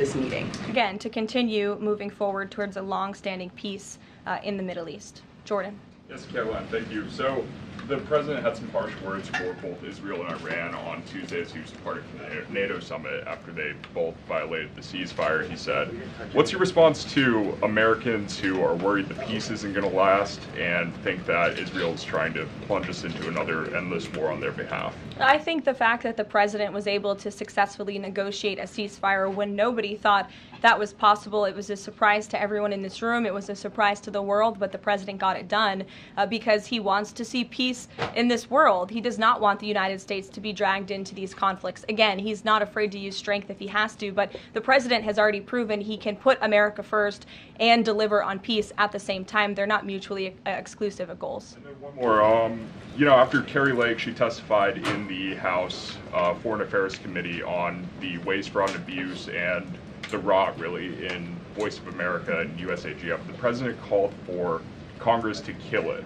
this meeting? Again, to continue moving forward towards a long-standing peace in the Middle East. Jordan. Yes, Karoline, thank you. So the president had some harsh words for both Israel and Iran on Tuesday as he was departing from the NATO summit after they both violated the ceasefire. He said, what's your response to Americans who are worried the peace isn't going to last and think that Israel is trying to plunge us into another endless war on their behalf? I think the fact that the president was able to successfully negotiate a ceasefire when nobody thought that was possible, it was a surprise to everyone in this room, it was a surprise to the world, but the president got it done because he wants to see peace in this world. He does not want the United States to be dragged into these conflicts. Again, he's not afraid to use strength if he has to, but the president has already proven he can put America first and deliver on peace at the same time. They're not mutually exclusive goals. And then one more. After Kari Lake, she testified in the House Foreign Affairs Committee on the waste, fraud, and abuse and the rot, really, in Voice of America and USAGF. The president called for Congress to kill it.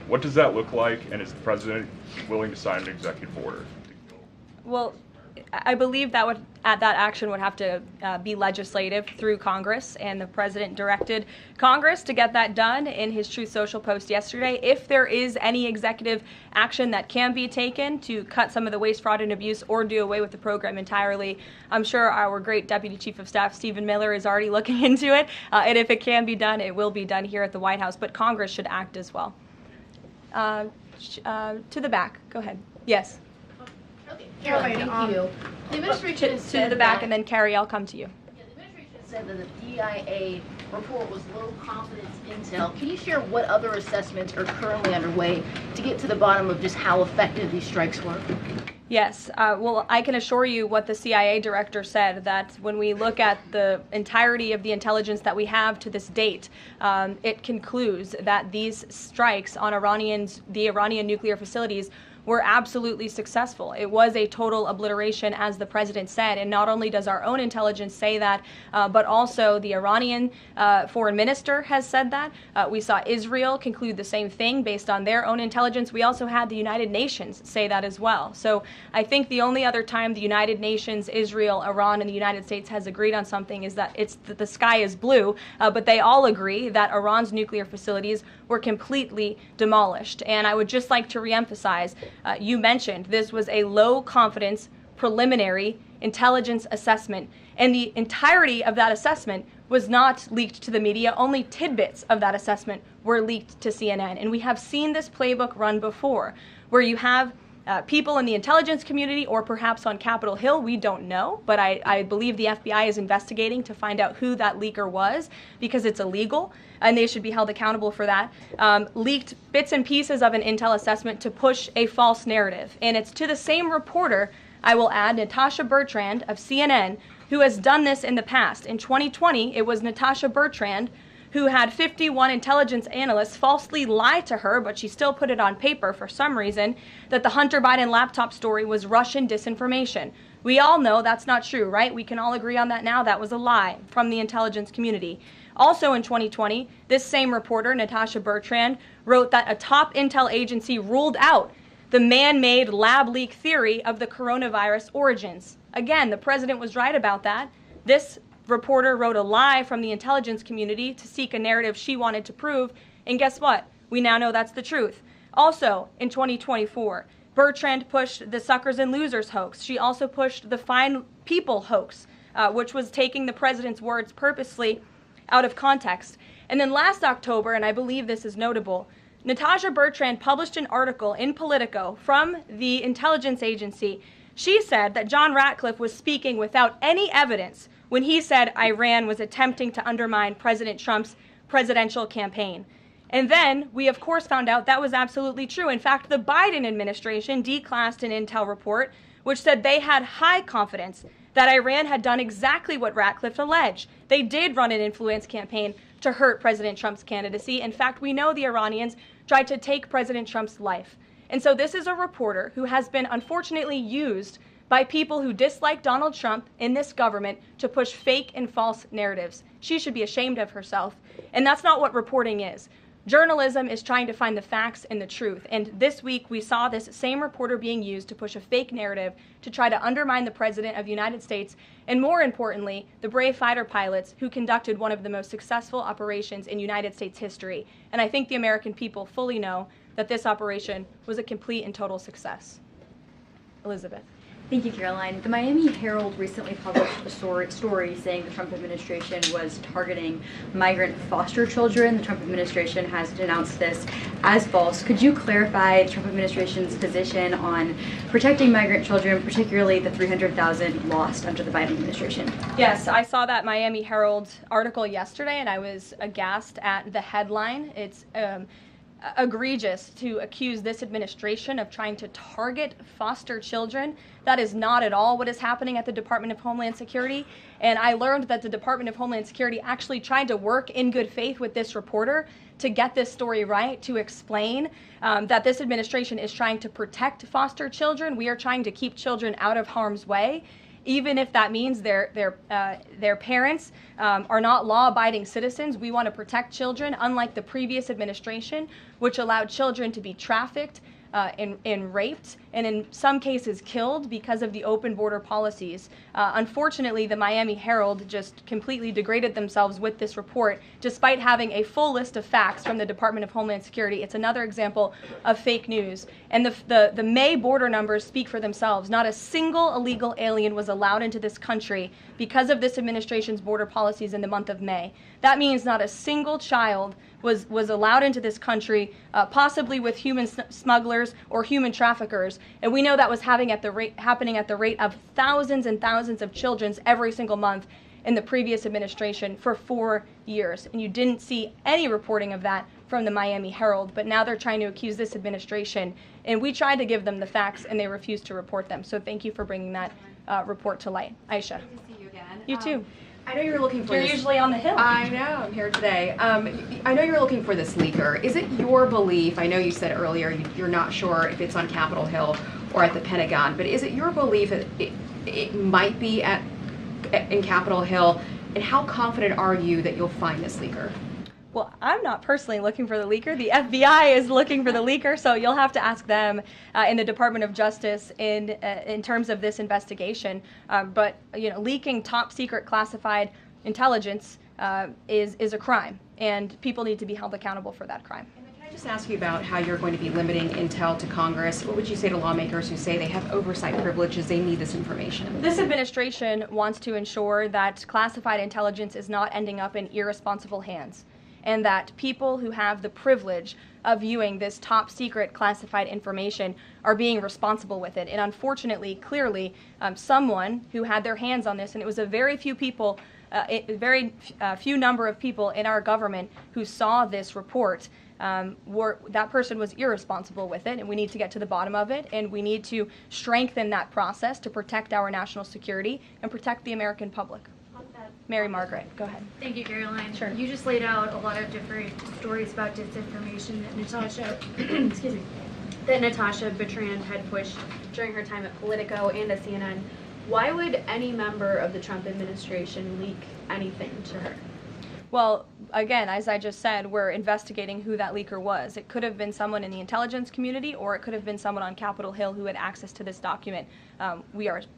What does that look like, and is the president willing to sign an executive order? Well, I believe that action would have to be legislative through Congress, and the president directed Congress to get that done in his Truth Social post yesterday. If there is any executive action that can be taken to cut some of the waste, fraud, and abuse or do away with the program entirely, I'm sure our great Deputy Chief of Staff, Stephen Miller, is already looking into it. And if it can be done, it will be done here at the White House. But Congress should act as well. To the back. Go ahead. Yes. Okay, Karoline, thank you. The administration To the back, and then Carrie, I'll come to you. Yeah, the administration said that the DIA report was low confidence intel. Can you share what other assessments are currently underway to get to the bottom of just how effective these strikes were? Yes. Well, I can assure you what the CIA director said, that when we look at the entirety of the intelligence that we have to this date, it concludes that these strikes on the Iranian nuclear facilities were absolutely successful. It was a total obliteration, as the president said, and not only does our own intelligence say that, but also the Iranian foreign minister has said that. We saw Israel conclude the same thing based on their own intelligence. We also had the United Nations say that as well. So I think the only other time the United Nations, Israel, Iran, and the United States has agreed on something is that the sky is blue, but they all agree that Iran's nuclear facilities were completely demolished. And I would just like to reemphasize, you mentioned this was a low confidence preliminary intelligence assessment, and the entirety of that assessment was not leaked to the media. Only tidbits of that assessment were leaked to CNN. And we have seen this playbook run before, where you have people in the intelligence community, or perhaps on Capitol Hill, we don't know, but I believe the FBI is investigating to find out who that leaker was, because it's illegal and they should be held accountable for that, leaked bits and pieces of an intel assessment to push a false narrative. And it's to the same reporter, I will add, Natasha Bertrand of CNN, who has done this in the past. In 2020, it was Natasha Bertrand who had 51 intelligence analysts falsely lie to her, but she still put it on paper for some reason, that the Hunter Biden laptop story was Russian disinformation. We all know that's not true, right? We can all agree on that now. That was a lie from the intelligence community. Also in 2020, this same reporter, Natasha Bertrand, wrote that a top intel agency ruled out the man-made lab leak theory of the coronavirus origins. Again, the president was right about that. This reporter wrote a lie from the intelligence community to seek a narrative she wanted to prove, and guess what? We now know that's the truth. Also, in 2024, Bertrand pushed the suckers and losers hoax. She also pushed the fine people hoax, which was taking the president's words purposely out of context. And then last October, and I believe this is notable, Natasha Bertrand published an article in Politico from the intelligence agency. She said that John Ratcliffe was speaking without any evidence when he said Iran was attempting to undermine President Trump's presidential campaign. And then we, of course, found out that was absolutely true. In fact, the Biden administration declassed an intel report which said they had high confidence that Iran had done exactly what Ratcliffe alleged. They did run an influence campaign to hurt President Trump's candidacy. In fact, we know the Iranians tried to take President Trump's life. And so this is a reporter who has been unfortunately used by people who dislike Donald Trump in this government to push fake and false narratives. She should be ashamed of herself. And that's not what reporting is. Journalism is trying to find the facts and the truth. And this week we saw this same reporter being used to push a fake narrative to try to undermine the President of the United States and, more importantly, the brave fighter pilots who conducted one of the most successful operations in United States history. And I think the American people fully know that this operation was a complete and total success. Elizabeth. Thank you, Caroline. The Miami Herald recently published a story saying the Trump administration was targeting migrant foster children. The Trump administration has denounced this as false. Could you clarify the Trump administration's position on protecting migrant children, particularly the 300,000 lost under the Biden administration? Yes, I saw that Miami Herald article yesterday, and I was aghast at the headline. It's egregious to accuse this administration of trying to target foster children. That is not at all what is happening at the Department of Homeland Security. And I learned that the Department of Homeland Security actually tried to work in good faith with this reporter to get this story right, to explain that this administration is trying to protect foster children. We are trying to keep children out of harm's way, even if that means their parents are not law-abiding citizens. We want to protect children, unlike the previous administration, which allowed children to be trafficked and raped, and in some cases killed because of the open border policies. Unfortunately, the Miami Herald just completely degraded themselves with this report, despite having a full list of facts from the Department of Homeland Security. It's another example of fake news. And the May border numbers speak for themselves. Not a single illegal alien was allowed into this country because of this administration's border policies in the month of May. That means not a single child was allowed into this country, possibly with human smugglers or human traffickers. And we know that was happening at the rate of thousands and thousands of children every single month in the previous administration for 4 years. And you didn't see any reporting of that from the Miami Herald, but now they're trying to accuse this administration. And we tried to give them the facts, and they refused to report them. So thank you for bringing that report to light. Aisha. Good to see you again. You too. I know you're looking for You're this. usually on the Hill. I know, I'm here today. I know you're looking for this leaker. Is it your belief, I know you said earlier you're not sure if it's on Capitol Hill or at the Pentagon, but is it your belief that it might be in Capitol Hill, and how confident are you that you'll find this leaker? Well, I'm not personally looking for the leaker. The FBI is looking for the leaker, so you'll have to ask them in the Department of Justice in terms of this investigation. But leaking top secret classified intelligence is a crime, and people need to be held accountable for that crime. Can I just ask you about how you're going to be limiting intel to Congress? What would you say to lawmakers who say they have oversight privileges, they need this information? This administration wants to ensure that classified intelligence is not ending up in irresponsible hands, and that people who have the privilege of viewing this top secret classified information are being responsible with it. And unfortunately, clearly, someone who had their hands on this, and it was a very few people, few number of people in our government who saw this report, that person was irresponsible with it, and we need to get to the bottom of it, and we need to strengthen that process to protect our national security and protect the American public. Mary Margaret, go ahead. Thank you, Caroline. Sure. You just laid out a lot of different stories about disinformation that Natasha, excuse me, that Natasha Bertrand had pushed during her time at Politico and at CNN. Why would any member of the Trump administration leak anything to her? Well, again, as I just said, we're investigating who that leaker was. It could have been someone in the intelligence community, or it could have been someone on Capitol Hill who had access to this document. The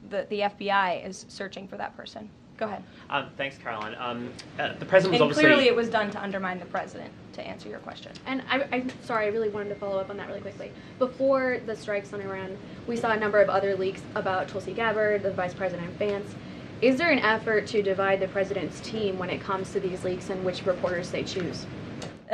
FBI is searching for that person. Go ahead. Thanks, Caroline. The president was And obviously... clearly it was done to undermine the president, to answer your question. And I'm sorry, I really wanted to follow up on that really quickly. Before the strikes on Iran, we saw a number of other leaks about Tulsi Gabbard, the Vice President Vance. Is there an effort to divide the president's team when it comes to these leaks and which reporters they choose?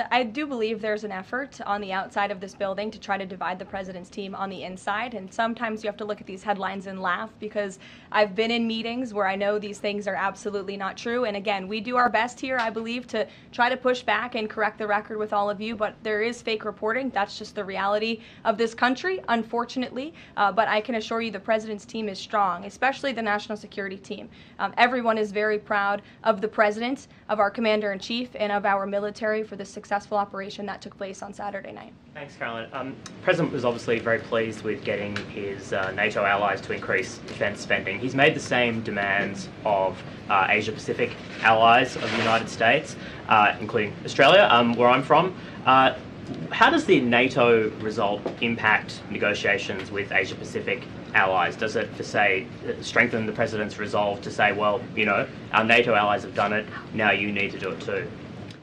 I do believe there's an effort on the outside of this building to try to divide the president's team on the inside, and sometimes you have to look at these headlines and laugh, because I've been in meetings where I know these things are absolutely not true. And again, we do our best here, I believe, to try to push back and correct the record with all of you, but there is fake reporting. That's just the reality of this country, unfortunately. But I can assure you the president's team is strong, especially the national security team. Everyone is very proud of the president, of our commander-in-chief, and of our military for the success successful operation that took place on Saturday night. Thanks, Caroline. The President was obviously very pleased with getting his NATO allies to increase defence spending. He's made the same demands of Asia-Pacific allies of the United States, including Australia, where I'm from. How does the NATO result impact negotiations with Asia-Pacific allies? Does it, for say, strengthen the President's resolve to say, well, you know, our NATO allies have done it, now you need to do it too?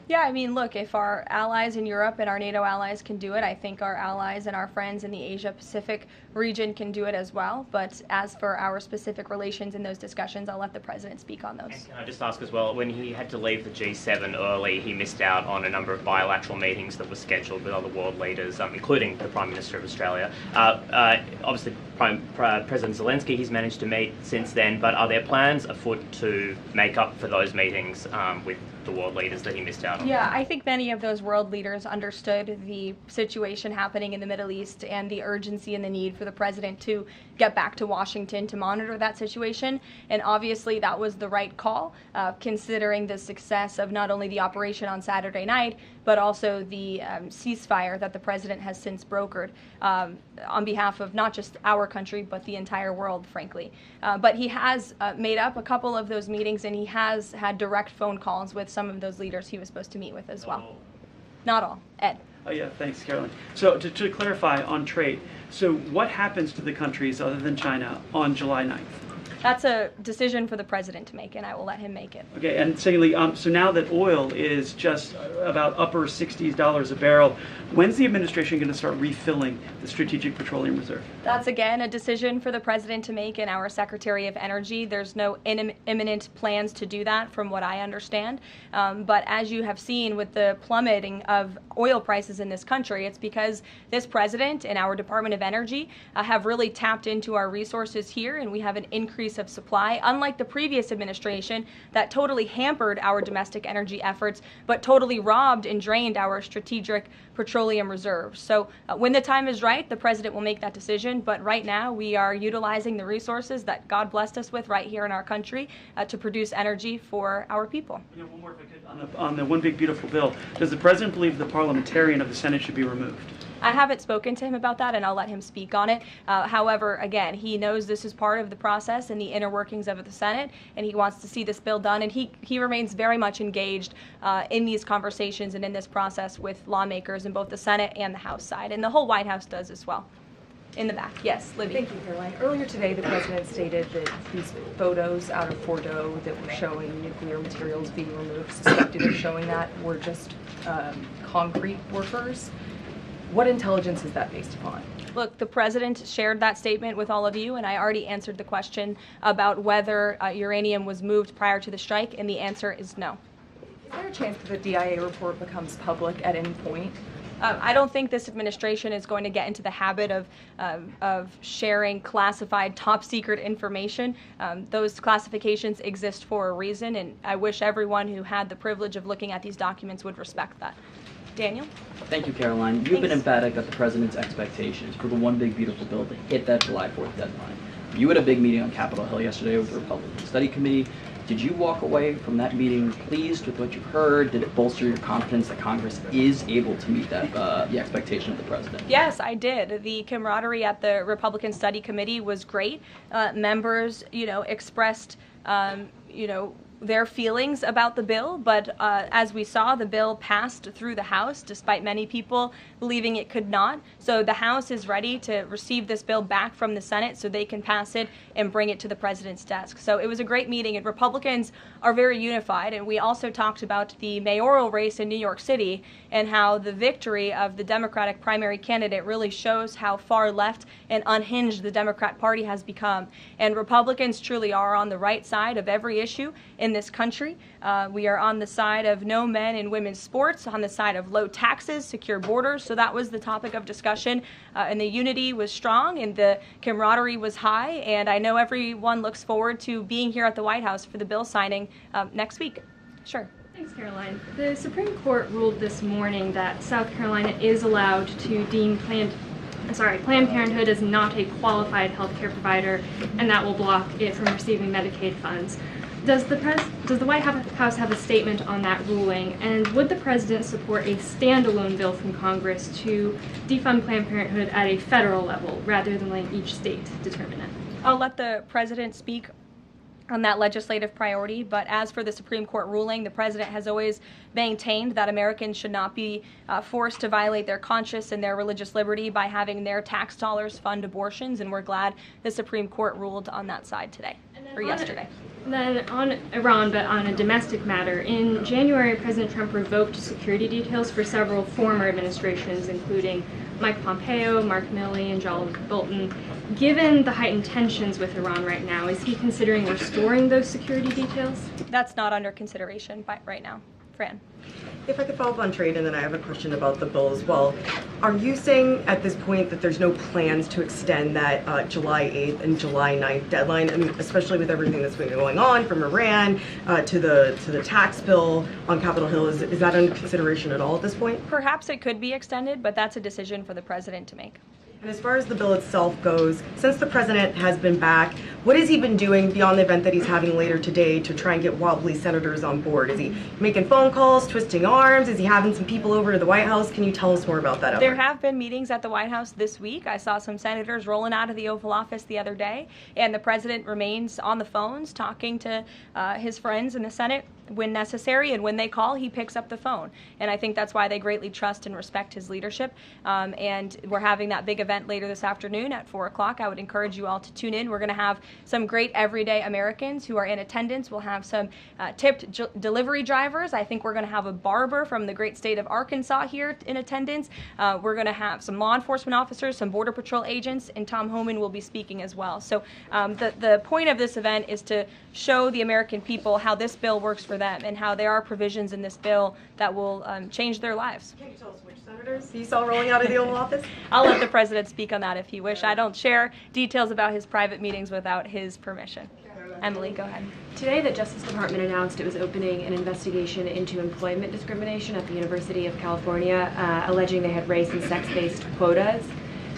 Yeah, I mean, look, if our allies in Europe and our NATO allies can do it, I think our allies and our friends in the Asia-Pacific region can do it as well. But as for our specific relations in those discussions, I'll let the President speak on those. And can I just ask as well, when he had to leave the G7 early, he missed out on a number of bilateral meetings that were scheduled with other world leaders, including the Prime Minister of Australia. Obviously, President Zelensky, he's managed to meet since then, but are there plans afoot to make up for those meetings with the world leaders that he missed out on? Yeah, I think many of those world leaders understood the situation happening in the Middle East and the urgency and the need for the President to get back to Washington to monitor that situation. And obviously that was the right call, considering the success of not only the operation on Saturday night, but also the ceasefire that the President has since brokered on behalf of not just our country, but the entire world, frankly. But he has made up a couple of those meetings, and he has had direct phone calls with some of those leaders he was supposed to meet with as well. Not all. Ed. Oh yeah, thanks, Caroline. So to clarify on trade, so what happens to the countries other than China on July 9th? That's a decision for the President to make, and I will let him make it. Okay, and secondly, so now that oil is just about upper $60s a barrel, when's the administration going to start refilling the Strategic Petroleum Reserve? That's, again, a decision for the President to make and our Secretary of Energy. There's no imminent plans to do that, from what I understand. But as you have seen with the plummeting of oil prices in this country, it's because this President and our Department of Energy have really tapped into our resources here, and we have an increase of supply, unlike the previous administration that totally hampered our domestic energy efforts, but totally robbed and drained our strategic petroleum reserves. So when the time is right, the President will make that decision, but right now we are utilizing the resources that God blessed us with right here in our country to produce energy for our people. You know, one more if I could, on the One Big Beautiful Bill, does the President believe the parliamentarian of the Senate should be removed? I haven't spoken to him about that, and I'll let him speak on it. However, again, he knows this is part of the process and the inner workings of the Senate, and he wants to see this bill done, and he remains very much engaged in these conversations and in this process with lawmakers in both the Senate and the House side, and the whole White House does as well. In the back. Yes, Libby. Thank you, Caroline. Earlier today, the President stated that these photos out of Bordeaux that were showing nuclear materials being removed, suspected of showing that, were just concrete workers. What intelligence is that based upon? Look, the President shared that statement with all of you, and I already answered the question about whether uranium was moved prior to the strike, and the answer is no. Is there a chance that the DIA report becomes public at any point? I don't think this administration is going to get into the habit of sharing classified, top-secret information. Those classifications exist for a reason, and I wish everyone who had the privilege of looking at these documents would respect that. Daniel? Thank you, Caroline. You've been emphatic that the President's expectations for the One Big Beautiful Bill to hit that July 4th deadline. You had a big meeting on Capitol Hill yesterday with the Republican Study Committee. Did you walk away from that meeting pleased with what you heard? Did it bolster your confidence that Congress is able to meet that the expectation of the President? Yes, I did. The camaraderie at the Republican Study Committee was great. Members, expressed, their feelings about the bill, but as we saw, the bill passed through the House, despite many people believing it could not. So the House is ready to receive this bill back from the Senate so they can pass it and bring it to the President's desk. So it was a great meeting, and Republicans are very unified. And we also talked about the mayoral race in New York City and how the victory of the Democratic primary candidate really shows how far left and unhinged the Democrat Party has become. And Republicans truly are on the right side of every issue in this country. We are on the side of no men in women's sports, on the side of low taxes, secure borders. So that was the topic of discussion, and the unity was strong and the camaraderie was high, and I know everyone looks forward to being here at the White House for the bill signing next week. Sure. Thanks, Caroline. The Supreme Court ruled this morning that South Carolina is allowed to deem Planned Parenthood as not a qualified health care provider, and that will block it from receiving Medicaid funds. Does the White House have a statement on that ruling, and would the president support a standalone bill from Congress to defund Planned Parenthood at a federal level rather than letting each state determine it? I'll let the president speak on that legislative priority, but as for the Supreme Court ruling, the president has always maintained that Americans should not be forced to violate their conscience and their religious liberty by having their tax dollars fund abortions, and we're glad the Supreme Court ruled on that side today, or yesterday. Then on Iran, but on a domestic matter, in January, President Trump revoked security details for several former administrations, including Mike Pompeo, Mark Milley, and John Bolton. Given the heightened tensions with Iran right now, is he considering restoring those security details? That's not under consideration right now. Fran. If I could follow up on trade, and then I have a question about the bill as well. Are you saying at this point that there's no plans to extend that July 8th and July 9th deadline, especially with everything that's been going on from Iran to the tax bill on Capitol Hill? Is that under consideration at all at this point? Perhaps it could be extended, but that's a decision for the president to make. And as far as the bill itself goes, since the president has been back, what has he been doing beyond the event that he's having later today to try and get wobbly senators on board? Is he making phone calls, twisting arms? Is he having some people over to the White House? Can you tell us more about that effort? There have been meetings at the White House this week. I saw some senators rolling out of the Oval Office the other day, and the president remains on the phones talking to his friends in the Senate when necessary, and when they call, he picks up the phone. And I think that's why they greatly trust and respect his leadership. And we're having that big event later this afternoon at 4 o'clock. I would encourage you all to tune in. We're going to have some great everyday Americans who are in attendance. We'll have some tipped delivery drivers. I think we're going to have a barber from the great state of Arkansas here in attendance. We're going to have some law enforcement officers, some Border Patrol agents, and Tom Homan will be speaking as well. So the point of this event is to show the American people how this bill works for them and how there are provisions in this bill that will change their lives. Can you tell us which senators you saw rolling out of the Oval Office? I'll let the president speak on that if he wish. I don't share details about his private meetings without his permission. Emily, go ahead. Today, the Justice Department announced it was opening an investigation into employment discrimination at the University of California, alleging they had race and sex-based quotas.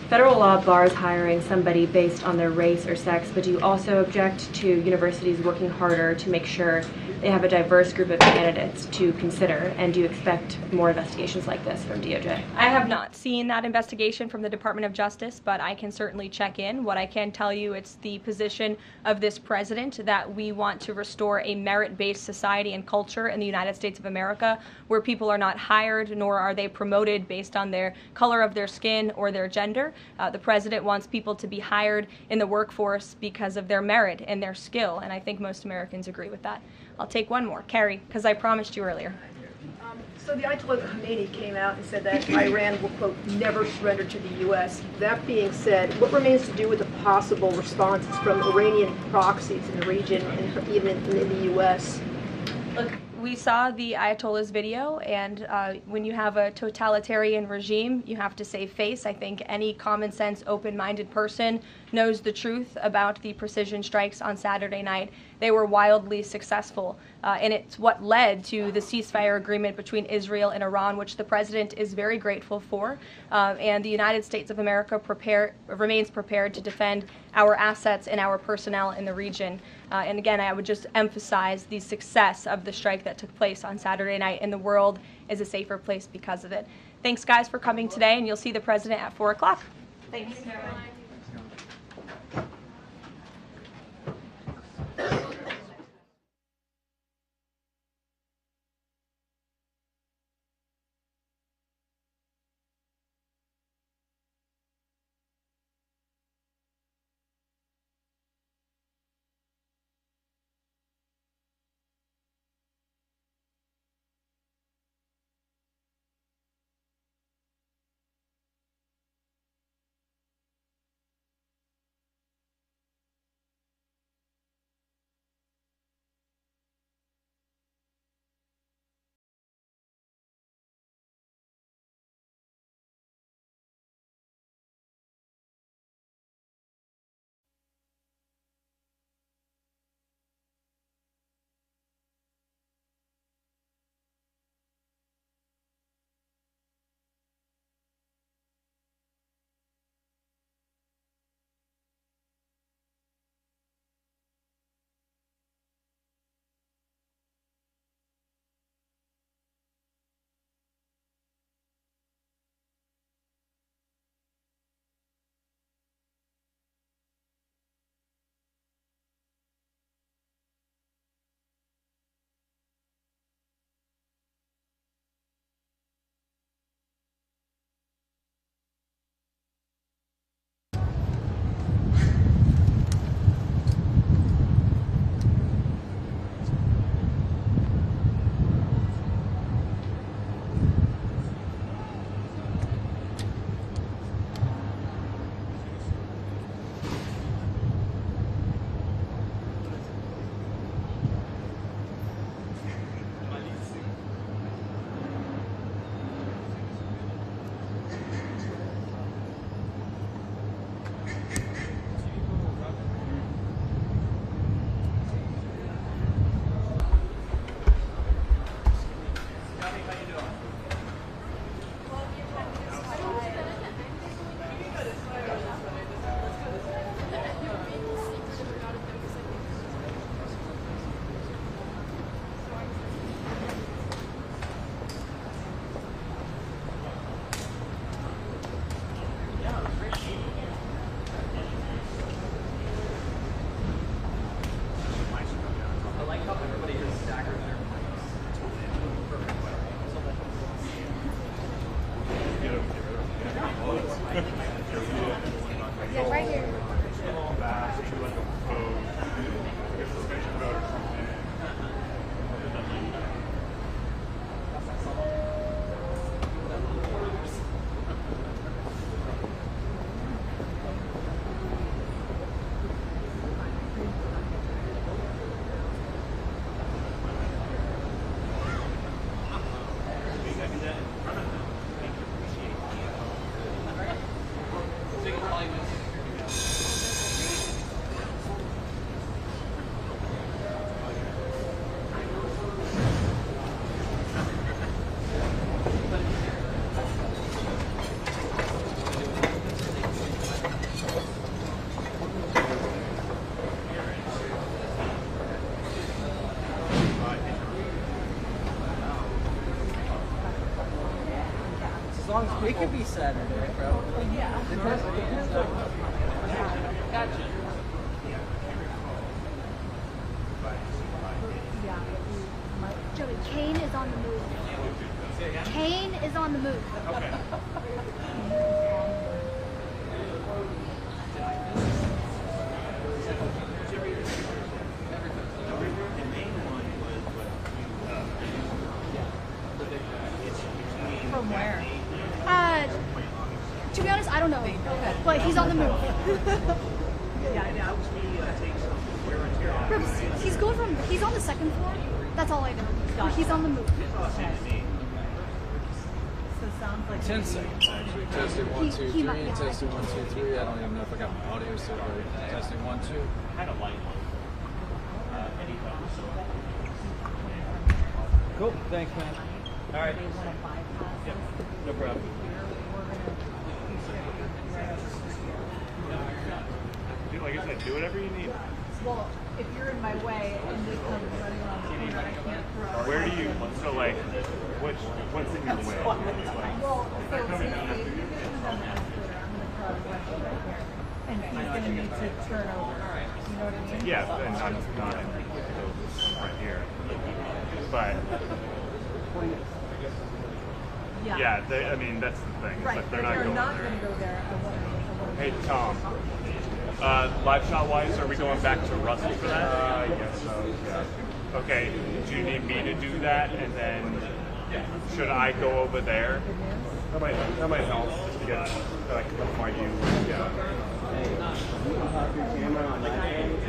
Federal law bars hiring somebody based on their race or sex, but do you also object to universities working harder to make sure they have a diverse group of candidates to consider? And do you expect more investigations like this from DOJ? I have not seen that investigation from the Department of Justice, but I can certainly check in. What I can tell you, it's the position of this president that we want to restore a merit-based society and culture in the United States of America where people are not hired nor are they promoted based on their color of their skin or their gender. The president wants people to be hired in the workforce because of their merit and their skill, and I think most Americans agree with that. I'll take one more. Carrie, because I promised you earlier. So the Ayatollah Khomeini came out and said that Iran will, quote, never surrender to the U.S. That being said, what remains to do with the possible responses from Iranian proxies in the region and even in the U.S.? Look, we saw the Ayatollah's video, and when you have a totalitarian regime, you have to save face. I think any common sense, open-minded person knows the truth about the precision strikes on Saturday night. They were wildly successful, and it's what led to the ceasefire agreement between Israel and Iran, which the president is very grateful for. And the United States of America remains prepared to defend our assets and our personnel in the region. And again, I would just emphasize the success of the strike that took place on Saturday night, and the world is a safer place because of it. Thanks, guys, for coming today, and you'll see the president at 4 o'clock. Thanks. long as it could be Saturday, probably. Yeah. Gotcha. Joey, Kane is on the move. Kane is on the move. Okay. From where? To be honest, I don't know. But he's on the move. He's on the second floor. That's all I know. But he's on the move. So it sounds like 10 seconds actually. Testing 1, 2, 3. Testing 1, 2, 3. I don't even know if I got my audio set right. Testing 1, 2. Cool. Thanks, man. All right. Yep. No problem. Like I said, do whatever you need. Well, if you're in my way and they come running around the corner, I can't throw. Where do you? So like, what's in your way? Well, so if you're going to come down the scooter, I'm going to throw a bunch right here. And he's going to need to turn over. You know what I mean? Yeah, and not right here. But yeah, I mean that's the thing. Right, Like they're they're not not going going to go there. Hey Tom, live shot wise, are we going back to Russell for that? Yes. Yeah. Okay. Do you need me to do that, and then should I go over there? That might help. Just to get like my view. Yeah. Hey, you can pop your camera on my phone.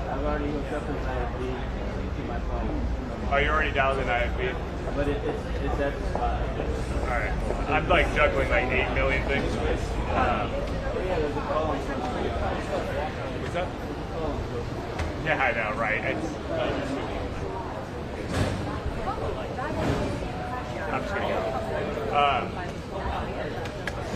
I've already hooked up with IFB to my phone. Oh, you're already down in IFB? But it's at the spot. Alright. I'm like juggling like 8 million things. Yeah, there's a call. What's up? Yeah, I know, right? I'm just gonna go.